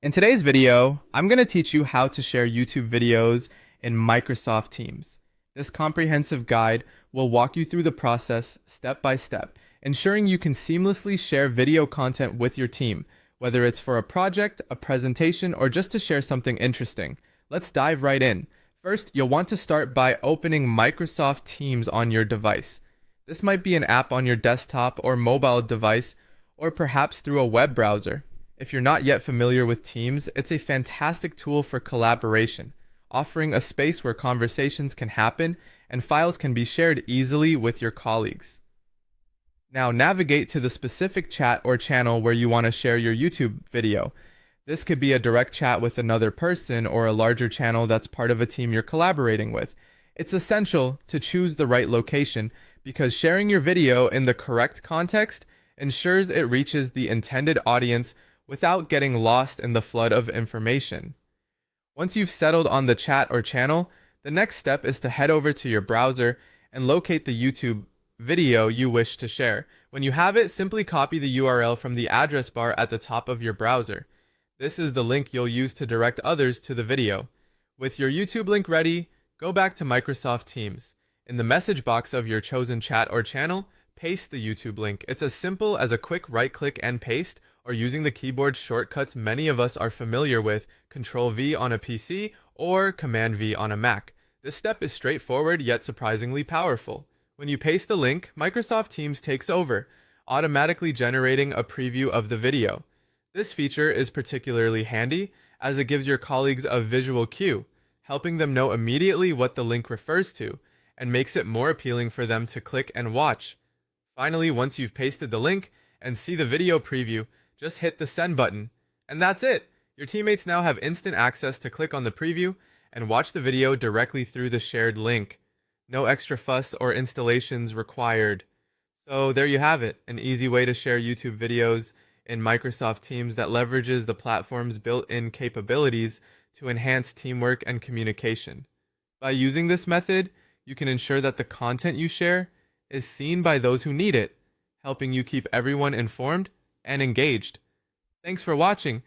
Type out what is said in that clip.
In today's video, I'm going to teach you how to share YouTube videos in Microsoft Teams. This comprehensive guide will walk you through the process step by step, ensuring you can seamlessly share video content with your team, whether it's for a project, a presentation, or just to share something interesting. Let's dive right in. First, you'll want to start by opening Microsoft Teams on your device. This might be an app on your desktop or mobile device, or perhaps through a web browser. If you're not yet familiar with Teams, it's a fantastic tool for collaboration, offering a space where conversations can happen and files can be shared easily with your colleagues. Now navigate to the specific chat or channel where you want to share your YouTube video. This could be a direct chat with another person or a larger channel that's part of a team you're collaborating with. It's essential to choose the right location because sharing your video in the correct context ensures it reaches the intended audience without getting lost in the flood of information. Once you've settled on the chat or channel, the next step is to head over to your browser and locate the YouTube video you wish to share. When you have it, simply copy the URL from the address bar at the top of your browser. This is the link you'll use to direct others to the video. With your YouTube link ready, go back to Microsoft Teams. In the message box of your chosen chat or channel, paste the YouTube link. It's as simple as a quick right-click and paste, or using the keyboard shortcuts many of us are familiar with, Control-V on a PC or Command-V on a Mac. This step is straightforward yet surprisingly powerful. When you paste the link, Microsoft Teams takes over, automatically generating a preview of the video. This feature is particularly handy as it gives your colleagues a visual cue, helping them know immediately what the link refers to, and makes it more appealing for them to click and watch. Finally, once you've pasted the link and see the video preview, just hit the send button. And that's it! Your teammates now have instant access to click on the preview and watch the video directly through the shared link. No extra fuss or installations required. So there you have it, an easy way to share YouTube videos in Microsoft Teams that leverages the platform's built-in capabilities to enhance teamwork and communication. By using this method, you can ensure that the content you share is seen by those who need it, helping you keep everyone informed and engaged. Thanks for watching.